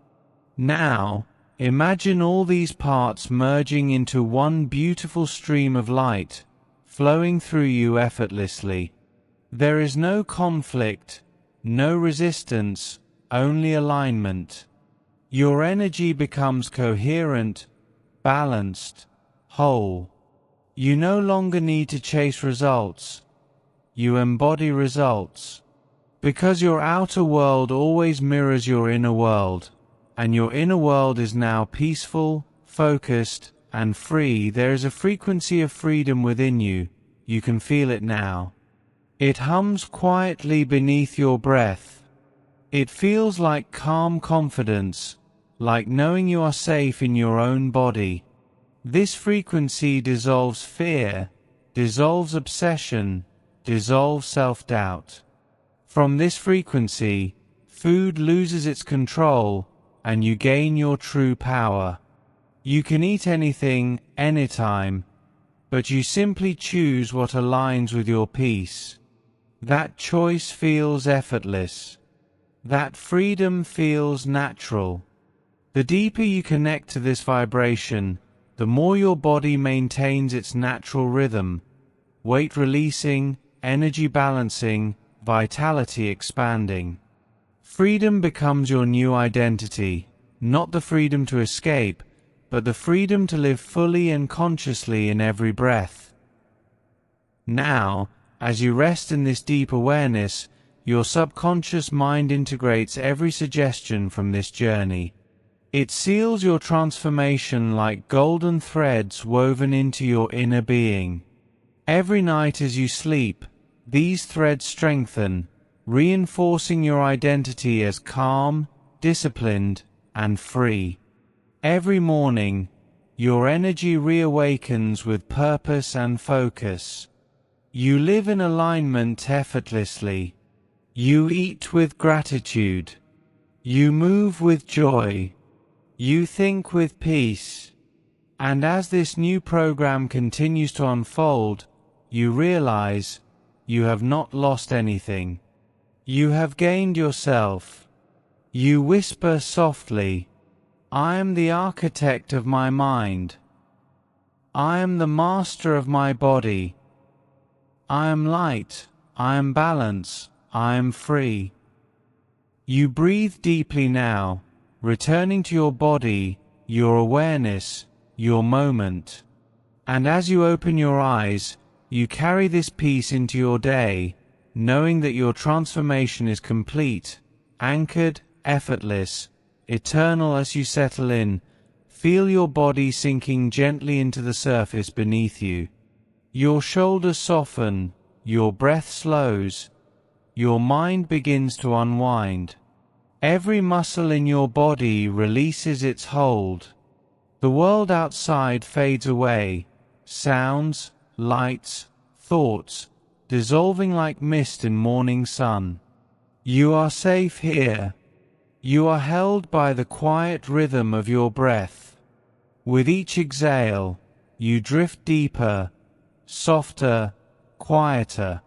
A: Now, imagine all these parts merging into one beautiful stream of light, flowing through you effortlessly. There is no conflict, no resistance, only alignment. Your energy becomes coherent, balanced, whole. You no longer need to chase results. You embody results. Because your outer world always mirrors your inner world, and your inner world is now peaceful, focused, and free, there is a frequency of freedom within you. You can feel it now. It hums quietly beneath your breath. It feels like calm confidence, like knowing you are safe in your own body. This frequency dissolves fear, dissolves obsession, dissolves self-doubt. From this frequency, food loses its control, and you gain your true power. You can eat anything, anytime, but you simply choose what aligns with your peace. That choice feels effortless. That freedom feels natural. The deeper you connect to this vibration, the more your body maintains its natural rhythm, weight releasing, energy balancing, vitality expanding. Freedom becomes your new identity, not the freedom to escape, but the freedom to live fully and consciously in every breath. Now, as you rest in this deep awareness, your subconscious mind integrates every suggestion from this journey. It seals your transformation like golden threads woven into your inner being. Every night as you sleep, these threads strengthen, reinforcing your identity as calm, disciplined, and free. Every morning, your energy reawakens with purpose and focus. You live in alignment effortlessly. You eat with gratitude. You move with joy. You think with peace. And as this new program continues to unfold, you realize you have not lost anything. You have gained yourself. You whisper softly, "I am the architect of my mind. I am the master of my body. I am light, I am balance, I am free." You breathe deeply now, returning to your body, your awareness, your moment. And as you open your eyes, you carry this peace into your day, knowing that your transformation is complete, anchored, effortless, eternal. As you settle in, feel your body sinking gently into the surface beneath you. Your shoulders soften, your breath slows, your mind begins to unwind. Every muscle in your body releases its hold. The world outside fades away, sounds, lights, thoughts, dissolving like mist in morning sun. You are safe here. You are held by the quiet rhythm of your breath. With each exhale, you drift deeper, softer, quieter.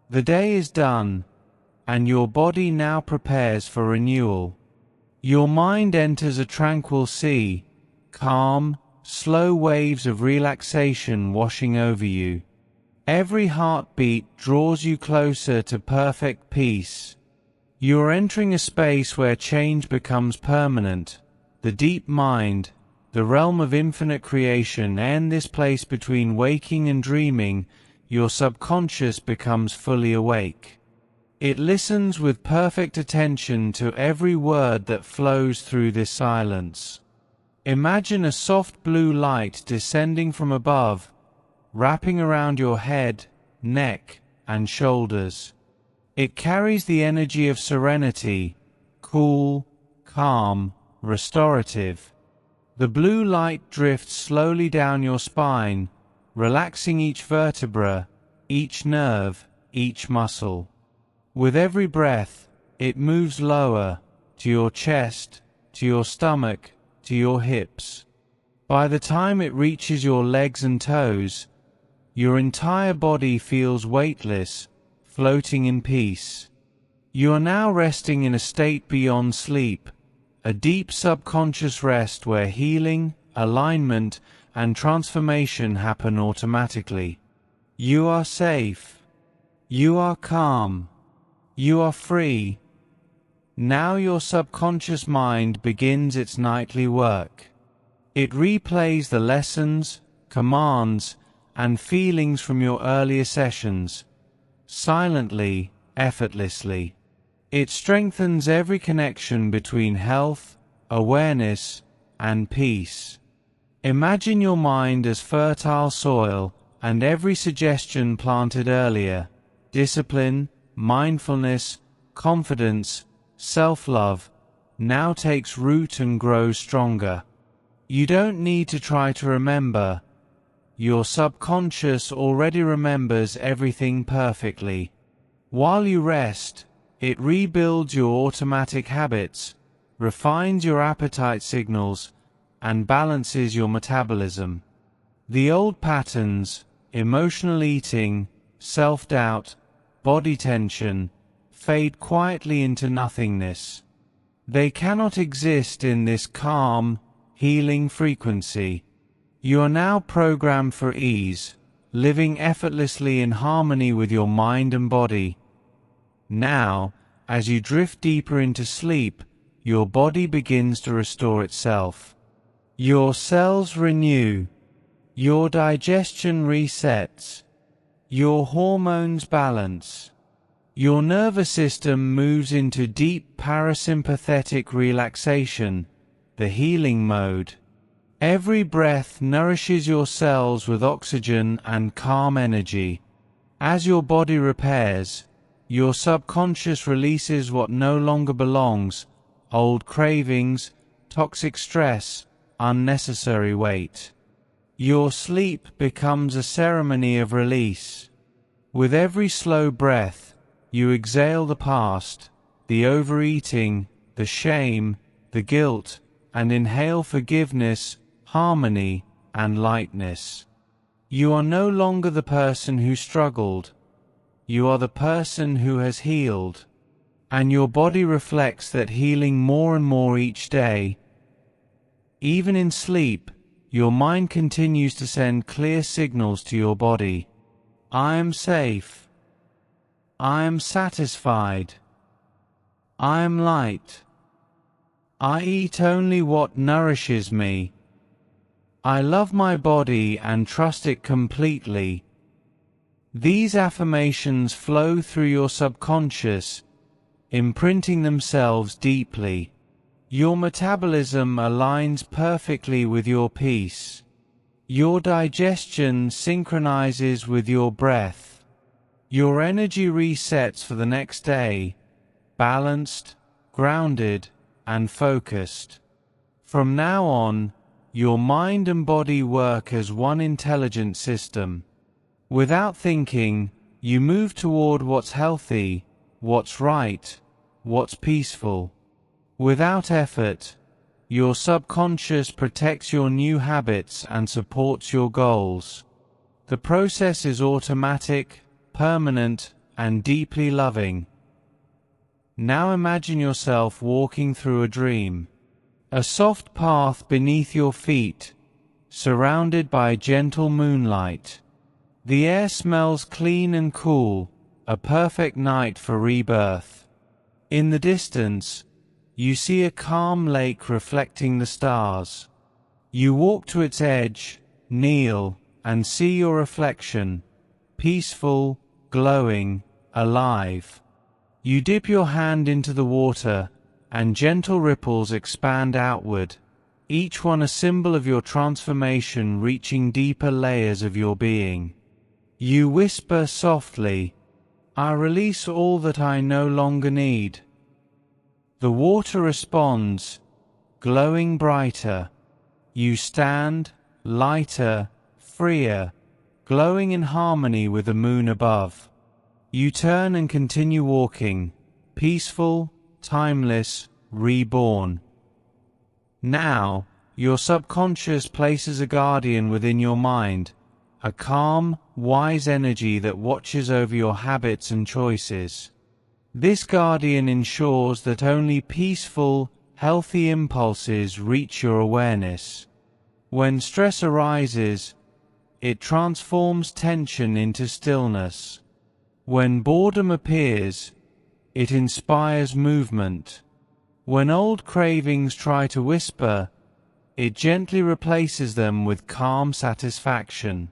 A: The day is done, and your body now prepares for renewal. Your mind enters a tranquil sea, calm, slow waves of relaxation washing over you. Every heartbeat draws you closer to perfect peace. You are entering a space where change becomes permanent. The deep mind, the realm of infinite creation, and this place between waking and dreaming, your subconscious becomes fully awake. It listens with perfect attention to every word that flows through this silence. Imagine a soft blue light descending from above, wrapping around your head, neck, and shoulders. It carries the energy of serenity, cool, calm, restorative. The blue light drifts slowly down your spine, relaxing each vertebra, each nerve, each muscle. With every breath, it moves lower, to your chest, to your stomach, to your hips. By the time it reaches your legs and toes, your entire body feels weightless, floating in peace. You are now resting in a state beyond sleep, a deep subconscious rest where healing, alignment, and transformation happen automatically. You are safe. You are calm. You are free. Now your subconscious mind begins its nightly work. It replays the lessons, commands, and feelings from your earlier sessions, silently, effortlessly. It strengthens every connection between health, awareness, and peace. Imagine your mind as fertile soil, and every suggestion planted earlier, discipline, mindfulness, confidence, self-love, now takes root and grows stronger. You don't need to try to remember. Your subconscious already remembers everything perfectly. While you rest, it rebuilds your automatic habits, refines your appetite signals, and balances your metabolism. The old patterns, emotional eating, self-doubt, body tension, fade quietly into nothingness. They cannot exist in this calm, healing frequency. You are now programmed for ease, living effortlessly in harmony with your mind and body. Now, as you drift deeper into sleep, your body begins to restore itself. Your cells renew. Your digestion resets. Your hormones balance. Your nervous system moves into deep parasympathetic relaxation, the healing mode. Every breath nourishes your cells with oxygen and calm energy. As your body repairs, your subconscious releases what no longer belongs, old cravings, toxic stress, unnecessary weight. Your sleep becomes a ceremony of release. With every slow breath, you exhale the past, the overeating, the shame, the guilt, and inhale forgiveness, harmony, and lightness. You are no longer the person who struggled. You are the person who has healed. And your body reflects that healing more and more each day. Even in sleep, your mind continues to send clear signals to your body. I am safe. I am satisfied. I am light. I eat only what nourishes me. I love my body and trust it completely. These affirmations flow through your subconscious, imprinting themselves deeply. Your metabolism aligns perfectly with your peace. Your digestion synchronizes with your breath. Your energy resets for the next day, balanced, grounded, and focused. From now on, your mind and body work as one intelligent system. Without thinking, you move toward what's healthy, what's right, what's peaceful. Without effort, your subconscious protects your new habits and supports your goals. The process is automatic, permanent, and deeply loving. Now imagine yourself walking through a dream. A soft path beneath your feet, surrounded by gentle moonlight. The air smells clean and cool, a perfect night for rebirth. In the distance, you see a calm lake reflecting the stars. You walk to its edge, kneel, and see your reflection, peaceful, glowing, alive. You dip your hand into the water, and gentle ripples expand outward, each one a symbol of your transformation reaching deeper layers of your being. You whisper softly, I release all that I no longer need. The water responds, glowing brighter. You stand, lighter, freer, glowing in harmony with the moon above. You turn and continue walking, peaceful, timeless, reborn. Now, your subconscious places a guardian within your mind, a calm, wise energy that watches over your habits and choices. This guardian ensures that only peaceful, healthy impulses reach your awareness. When stress arises, it transforms tension into stillness. When boredom appears, it inspires movement. When old cravings try to whisper, it gently replaces them with calm satisfaction.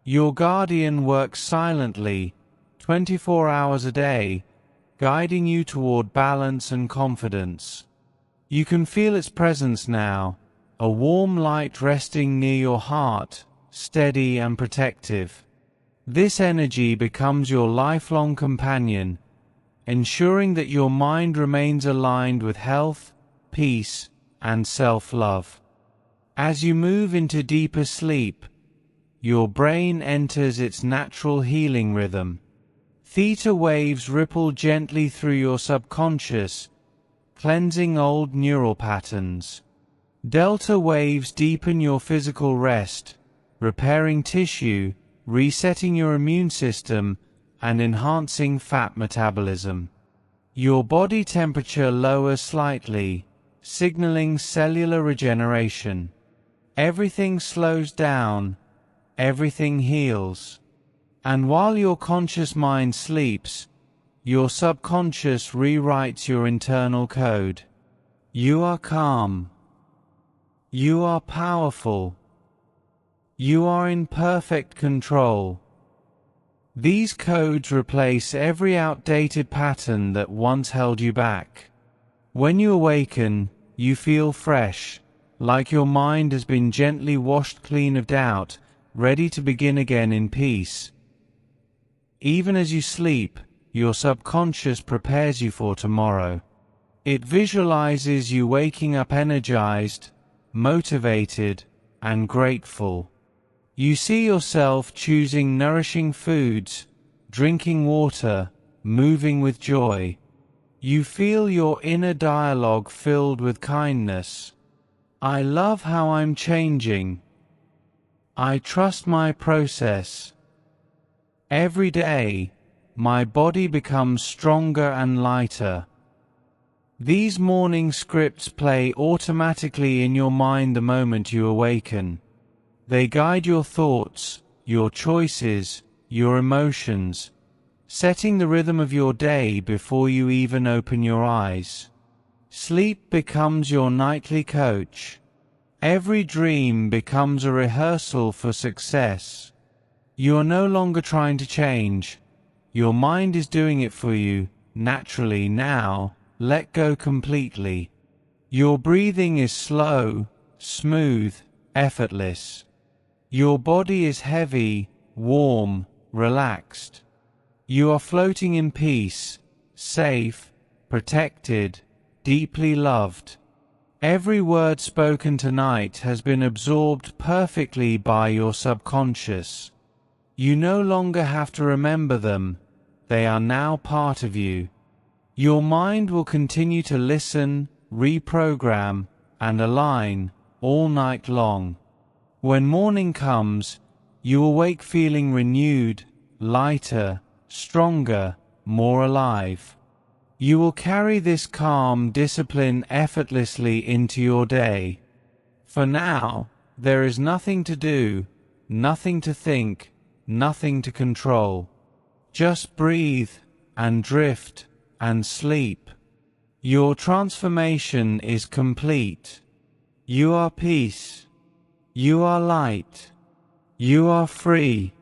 A: Your guardian works silently, 24 hours a day, guiding you toward balance and confidence. You can feel its presence now, a warm light resting near your heart, steady and protective. This energy becomes your lifelong companion, ensuring that your mind remains aligned with health, peace, and self-love. As you move into deeper sleep, your brain enters its natural healing rhythm. Theta waves ripple gently through your subconscious, cleansing old neural patterns. Delta waves deepen your physical rest, repairing tissue, resetting your immune system, and enhancing fat metabolism. Your body temperature lowers slightly, signaling cellular regeneration. Everything slows down, everything heals. And while your conscious mind sleeps, your subconscious rewrites your internal code. You are calm. You are powerful. You are in perfect control. These codes replace every outdated pattern that once held you back. When you awaken, you feel fresh, like your mind has been gently washed clean of doubt, ready to begin again in peace. Even as you sleep, your subconscious prepares you for tomorrow. It visualizes you waking up energized, motivated, and grateful. You see yourself choosing nourishing foods, drinking water, moving with joy. You feel your inner dialogue filled with kindness. I love how I'm changing. I trust my process. Every day, my body becomes stronger and lighter. These morning scripts play automatically in your mind the moment you awaken. They guide your thoughts, your choices, your emotions, setting the rhythm of your day before you even open your eyes. Sleep becomes your nightly coach. Every dream becomes a rehearsal for success. You are no longer trying to change. Your mind is doing it for you, naturally now. Let go completely. Your breathing is slow, smooth, effortless. Your body is heavy, warm, relaxed. You are floating in peace, safe, protected, deeply loved. Every word spoken tonight has been absorbed perfectly by your subconscious. You no longer have to remember them. They are now part of you. Your mind will continue to listen, reprogram, and align all night long. When morning comes, you awake feeling renewed, lighter, stronger, more alive. You will carry this calm discipline effortlessly into your day. For now, there is nothing to do, nothing to think, nothing to control. Just breathe and drift and sleep. Your transformation is complete. You are peace. You are light. You are free.